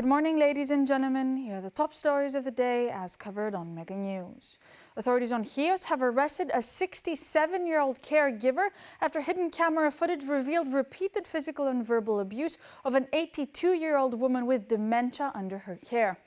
Good morning, ladies and gentlemen. Here are the top stories of the day as covered on Mega News. Authorities on Chios have arrested a 67-year-old caregiver after hidden camera footage revealed repeated physical and verbal abuse of an 82-year-old woman with dementia under her care.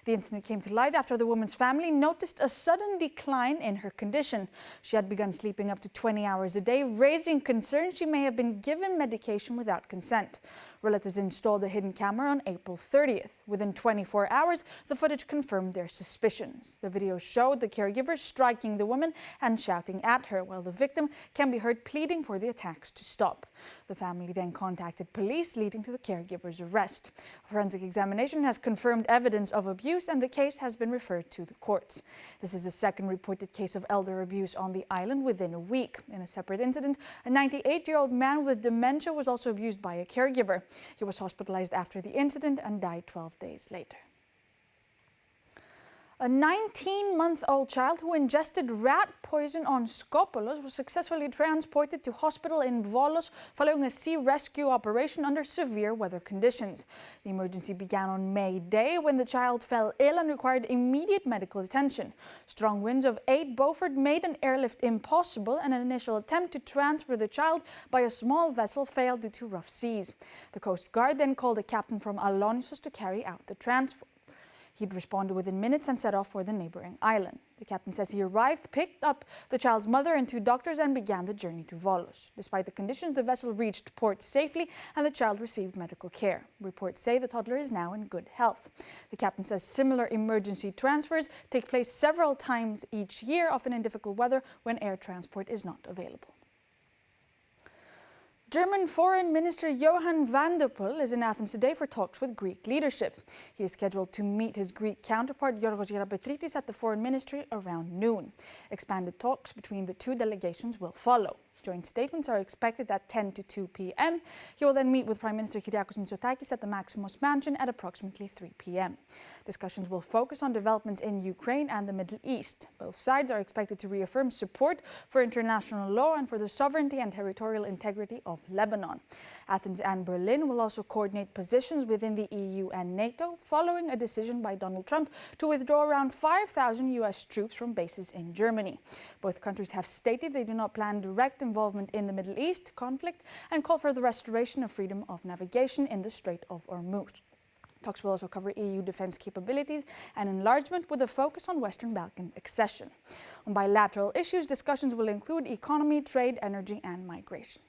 The incident came to light after the woman's family noticed a sudden decline in her condition. She had begun sleeping up to 20 hours a day, raising concerns she may have been given medication without consent. Relatives installed a hidden camera on April 30th. Within 24 hours, the footage confirmed their suspicions. The video showed the caregiver striking the woman and shouting at her, while the victim can be heard pleading for the attacks to stop. The family then contacted police, leading to the caregiver's arrest. A forensic examination has confirmed evidence of abuse, and the case has been referred to the courts. This is the second reported case of elder abuse on the island within a week. In a separate incident, a 98-year-old man with dementia was also abused by a caregiver. He was hospitalized after the incident and died 12 days later. A 19-month-old child who ingested rat poison on Skopolos was successfully transported to hospital in Volos following a sea rescue operation under severe weather conditions. The emergency began on May Day when the child fell ill and required immediate medical attention. Strong winds of 8 Beaufort made an airlift impossible, and an initial attempt to transfer the child by a small vessel failed due to rough seas. The Coast Guard then called a captain from Alonisos to carry out the transfer. He'd responded within minutes and set off for the neighboring island. The captain says he arrived, picked up the child's mother and 2 doctors and began the journey to Volos. Despite the conditions, the vessel reached port safely and the child received medical care. Reports say the toddler is now in good health. The captain says similar emergency transfers take place several times each year, often in difficult weather when air transport is not available. German Foreign Minister Johan van der Poel is in Athens today for talks with Greek leadership. He is scheduled to meet his Greek counterpart Yorgos Gerapetritis at the Foreign Ministry around noon. Expanded talks between the two delegations will follow. Joint statements are expected at 10 to 2 p.m. He will then meet with Prime Minister Kyriakos Mitsotakis at the Maximos Mansion at approximately 3 p.m. Discussions will focus on developments in Ukraine and the Middle East. Both sides are expected to reaffirm support for international law and for the sovereignty and territorial integrity of Lebanon. Athens and Berlin will also coordinate positions within the EU and NATO following a decision by Donald Trump to withdraw around 5,000 U.S. troops from bases in Germany. Both countries have stated they do not plan direct involvement in the Middle East conflict and call for the restoration of freedom of navigation in the Strait of Hormuz. Talks will also cover EU defense capabilities and enlargement with a focus on Western Balkan accession. On bilateral issues, discussions will include economy, trade, energy, and migration.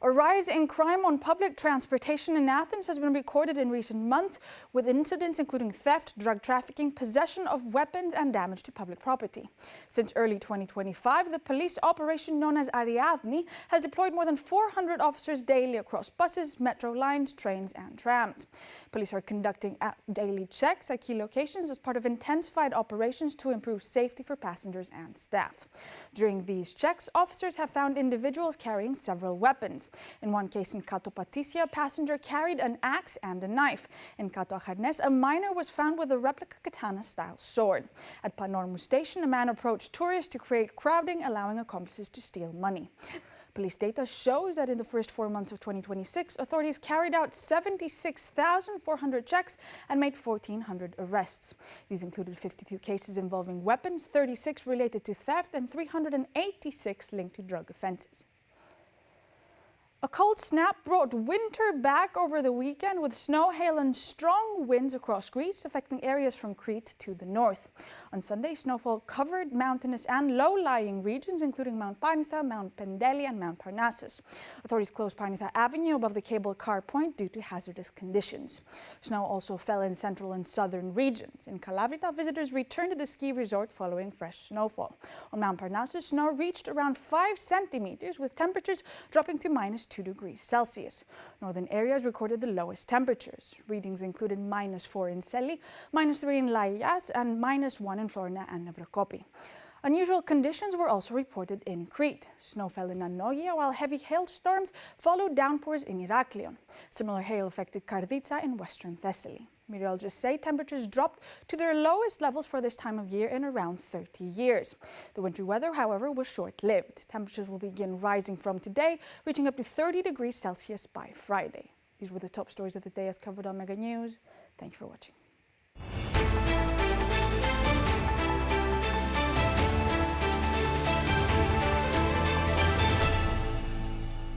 A rise in crime on public transportation in Athens has been recorded in recent months, with incidents including theft, drug trafficking, possession of weapons, and damage to public property. Since early 2025, the police operation known as Ariadne has deployed more than 400 officers daily across buses, metro lines, trains, and trams. Police are conducting daily checks at key locations as part of intensified operations to improve safety for passengers and staff. During these checks, officers have found individuals carrying several weapons. In one case in Kato Patisia, a passenger carried an axe and a knife. In Kato Acharnes, a miner was found with a replica katana-style sword. At Panormu Station, a man approached tourists to create crowding, allowing accomplices to steal money. Police data shows that in the first 4 months of 2026, authorities carried out 76,400 checks and made 1,400 arrests. These included 52 cases involving weapons, 36 related to theft, and 386 linked to drug offenses. A cold snap brought winter back over the weekend with snow, hail and strong winds across Greece, affecting areas from Crete to the north. On Sunday, snowfall covered mountainous and low-lying regions, including Mount Parnitha, Mount Pendeli and Mount Parnassus. Authorities closed Parnitha Avenue above the cable car point due to hazardous conditions. Snow also fell in central and southern regions. In Kalavrita, visitors returned to the ski resort following fresh snowfall. On Mount Parnassus, snow reached around 5 centimeters, with temperatures dropping to -2 degrees Celsius. Northern areas recorded the lowest temperatures. Readings included -4 in Seli, -3 in Laias, and -1 in Florina and Nevrokopi. Unusual conditions were also reported in Crete. Snow fell in Anoia, while heavy hailstorms followed downpours in Heraklion. Similar hail affected Karditsa in western Thessaly. Meteorologists say temperatures dropped to their lowest levels for this time of year in around 30 years. The wintry weather, however, was short-lived. Temperatures will begin rising from today, reaching up to 30 degrees Celsius by Friday. These were the top stories of the day as covered on Mega News. Thank you for watching.